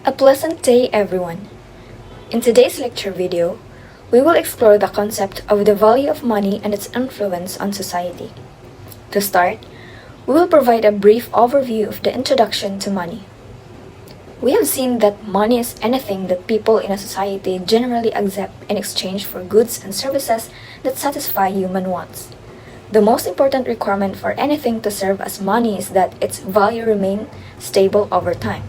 A pleasant day, everyone. In today's lecture video, we will explore the concept of the value of money and its influence on society. To start, we will provide a brief overview of the introduction to money. We have seen that money is anything that people in a society generally accept in exchange for goods and services that satisfy human wants. The most important requirement for anything to serve as money is that its value remain stable over time.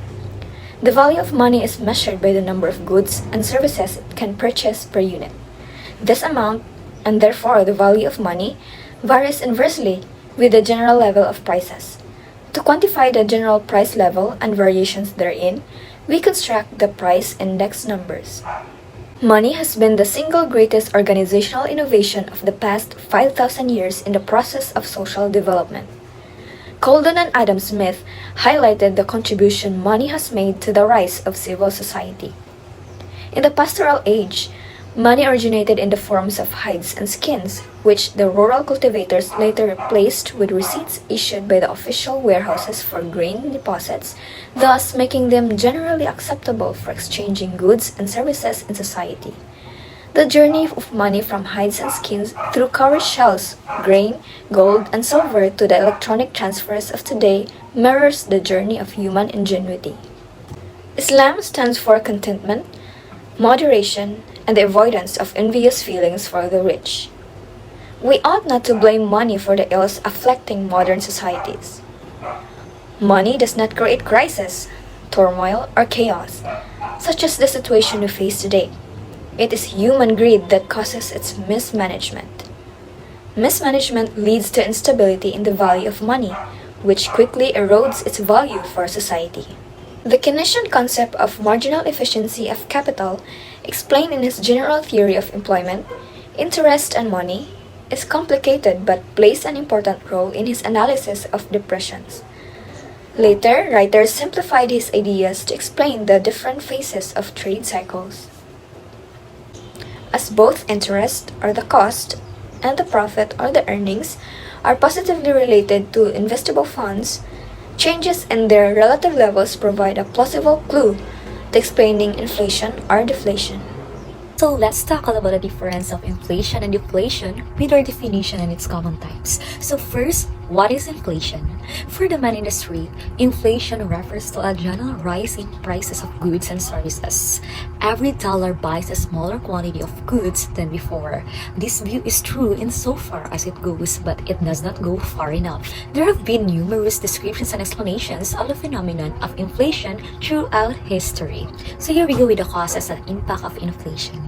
The value of money is measured by the number of goods and services it can purchase per unit. This amount, and therefore the value of money, varies inversely with the general level of prices. To quantify the general price level and variations therein, we construct the price index numbers. Money has been the single greatest organizational innovation of the past 5,000 years in the process of social development. Colden and Adam Smith highlighted the contribution money has made to the rise of civil society. In the pastoral age, money originated in the forms of hides and skins, which the rural cultivators later replaced with receipts issued by the official warehouses for grain deposits, thus making them generally acceptable for exchanging goods and services in society. The journey of money from hides and skins through cowrie shells, grain, gold, and silver to the electronic transfers of today mirrors the journey of human ingenuity. Islam stands for contentment, moderation, and the avoidance of envious feelings for the rich. We ought not to blame money for the ills afflicting modern societies. Money does not create crisis, turmoil, or chaos, such as the situation we face today. It is human greed that causes its mismanagement. Mismanagement leads to instability in the value of money, which quickly erodes its value for society. The Keynesian concept of marginal efficiency of capital, explained in his general theory of employment, interest, and money, is complicated but plays an important role in his analysis of depressions. Later, writers simplified his ideas to explain the different phases of trade cycles. As both interest, or the cost, and the profit, or the earnings, are positively related to investable funds, changes in their relative levels provide a plausible clue to explaining inflation or deflation. So let's tackle about the difference of inflation and deflation with our definition and its common types. So first, what is inflation? For the man industry, inflation refers to a general rise in prices of goods and services. Every dollar buys a smaller quantity of goods than before. This view is true insofar as it goes, but it does not go far enough. There have been numerous descriptions and explanations of the phenomenon of inflation throughout history. So here we go with the causes and impact of inflation.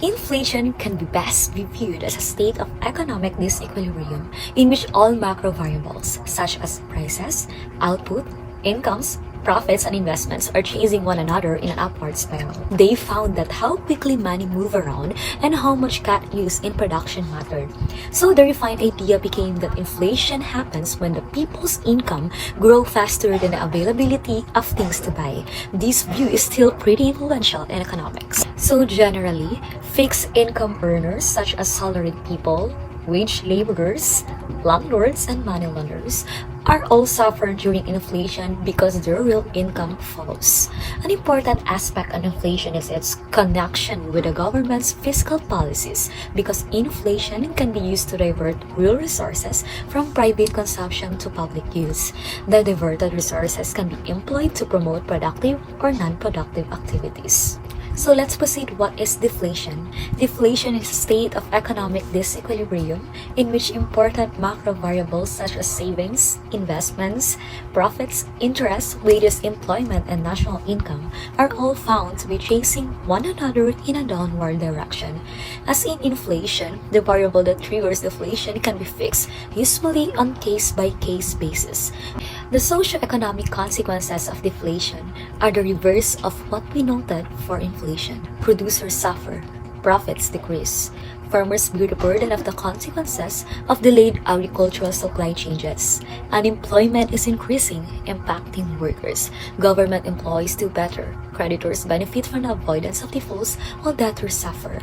Inflation can be best be viewed as a state of economic disequilibrium in which all macro variables, such as prices, output, incomes, profits, and investments are chasing one another in an upward spiral. They found that how quickly money moved around and how much got used in production mattered. So the refined idea became that inflation happens when the people's income grow faster than the availability of things to buy. This view is still pretty influential in economics. So generally, fixed income earners such as salaried people, wage laborers, landlords, and money lenders are all suffer during inflation because their real income falls. An important aspect of inflation is its connection with the government's fiscal policies because inflation can be used to divert real resources from private consumption to public use. The diverted resources can be employed to promote productive or non-productive activities. So let's proceed. What is deflation? Deflation is a state of economic disequilibrium in which important macro variables such as savings, investments, profits, interest, wages, employment, and national income are all found to be chasing one another in a downward direction. As in inflation, the variable that triggers deflation can be fixed, usually on case-by-case basis. The socio-economic consequences of deflation are the reverse of what we noted for inflation. Producers suffer, profits decrease. Farmers bear the burden of the consequences of delayed agricultural supply changes. Unemployment is increasing, impacting workers. Government employees do better. Creditors benefit from the avoidance of defaults while debtors suffer.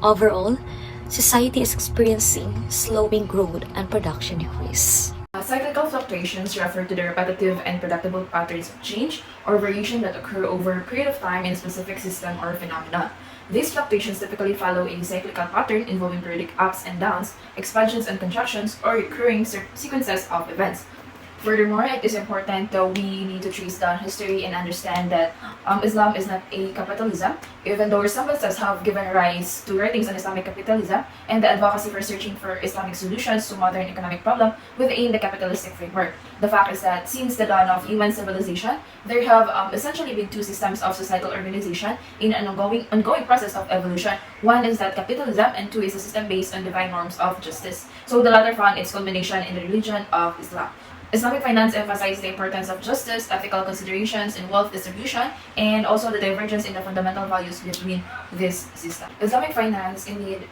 Overall, society is experiencing slowing growth and production decrease. Cyclical fluctuations refer to the repetitive and predictable patterns of change or variation that occur over a period of time in a specific system or phenomenon. These fluctuations typically follow a cyclical pattern involving periodic ups and downs, expansions and contractions, or recurring sequences of events. Furthermore, it is important that we need to trace down history and understand that Islam is not a capitalism, even though some concepts have given rise to writings on Islamic capitalism and the advocacy for searching for Islamic solutions to modern economic problems within the capitalistic framework. The fact is that since the dawn of human civilization, there have essentially been two systems of societal organization in an ongoing process of evolution. One is that capitalism, and two is a system based on divine norms of justice. So the latter found its culmination in the religion of Islam. Islamic finance emphasizes the importance of justice, ethical considerations, and wealth distribution, and also the divergence in the fundamental values between this system. Islamic finance indeed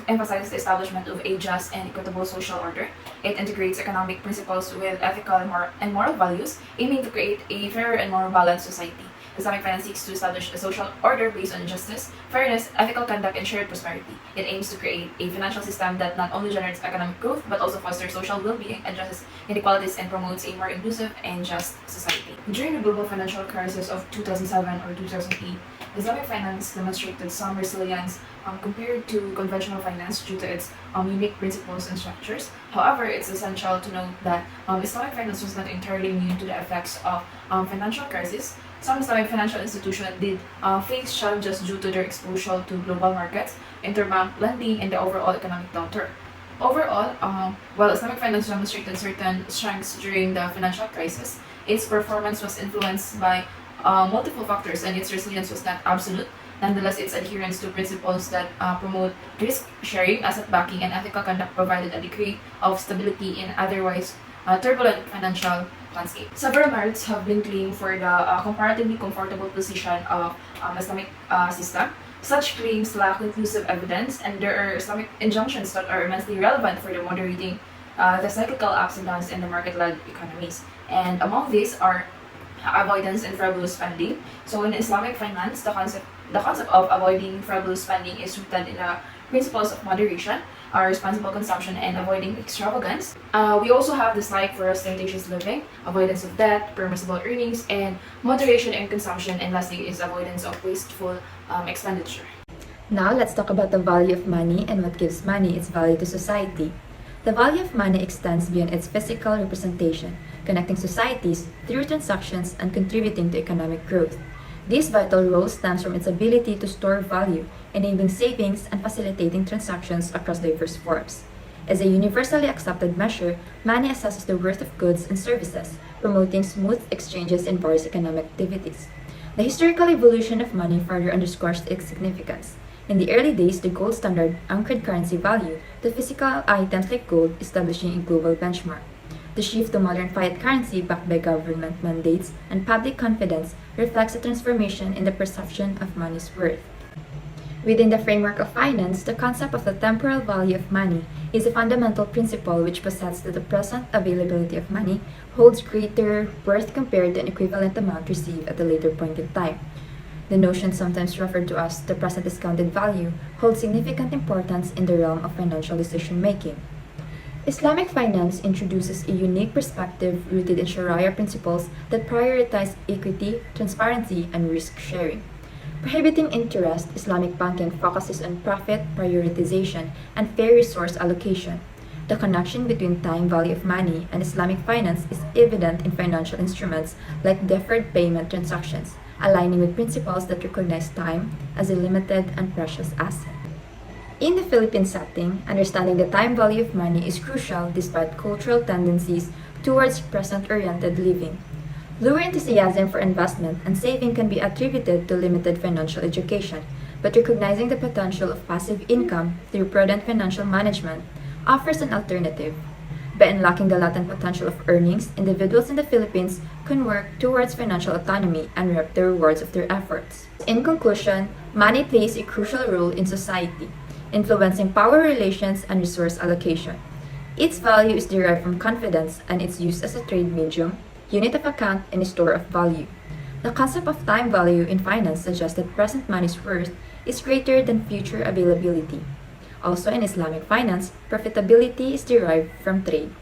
emphasizes the establishment of a just and equitable social order. It integrates economic principles with ethical and moral values, aiming to create a fairer and more balanced society. Islamic finance seeks to establish a social order based on justice, fairness, ethical conduct, and shared prosperity. It aims to create a financial system that not only generates economic growth but also fosters social well-being, addresses inequalities, and promotes a more inclusive and just society. During the global financial crisis of 2007 or 2008, Islamic finance demonstrated some resilience compared to conventional finance due to its unique principles and structures. However, it's essential to note that Islamic finance was not entirely immune to the effects of financial crisis. Some Islamic financial institutions did face challenges due to their exposure to global markets, interbank lending, and the overall economic downturn. Overall, while Islamic finance demonstrated certain strengths during the financial crisis, its performance was influenced by multiple factors and its resilience was not absolute. Nonetheless, its adherence to principles that promote risk sharing, asset backing, and ethical conduct provided a degree of stability in otherwise turbulent financial landscape. Several merits have been claimed for the comparatively comfortable position of Islamic system. Such claims lack conclusive evidence, and there are Islamic injunctions that are immensely relevant for the moderating the cyclical ups and downs in the market-led economies. And among these are avoidance and frivolous spending. So in Islamic finance, the concept of avoiding frivolous spending is rooted in the principles of moderation, responsible consumption, and avoiding extravagance. We also have dislike for ostentatious living, avoidance of debt, permissible earnings, and moderation in consumption. And lastly is avoidance of wasteful expenditure. Now let's talk about the value of money and what gives money its value to society. The value of money extends beyond its physical representation, connecting societies through transactions and contributing to economic growth. This vital role stems from its ability to store value, enabling savings and facilitating transactions across diverse forms. As a universally accepted measure, money assesses the worth of goods and services, promoting smooth exchanges in various economic activities. The historical evolution of money further underscores its significance. In the early days, the gold standard anchored currency value to physical items like gold, establishing a global benchmark. The shift to modern fiat currency backed by government mandates and public confidence reflects a transformation in the perception of money's worth. Within the framework of finance, the concept of the temporal value of money is a fundamental principle which posits that the present availability of money holds greater worth compared to an equivalent amount received at a later point in time. The notion, sometimes referred to as the present discounted value, holds significant importance in the realm of financial decision-making. Islamic finance introduces a unique perspective rooted in Sharia principles that prioritize equity, transparency, and risk-sharing. Prohibiting interest, Islamic banking focuses on profit prioritization and fair resource allocation. The connection between time value of money and Islamic finance is evident in financial instruments like deferred payment transactions, aligning with principles that recognize time as a limited and precious asset. In the Philippine setting, understanding the time value of money is crucial despite cultural tendencies towards present-oriented living. Lower enthusiasm for investment and saving can be attributed to limited financial education, but recognizing the potential of passive income through prudent financial management offers an alternative. By unlocking the latent potential of earnings, individuals in the Philippines can work towards financial autonomy and reap the rewards of their efforts. In conclusion, money plays a crucial role in society, influencing power relations and resource allocation. Its value is derived from confidence and its use as a trade medium, unit of account, and a store of value. The concept of time value in finance suggests that present money's worth is greater than future availability. Also in Islamic finance, profitability is derived from trade.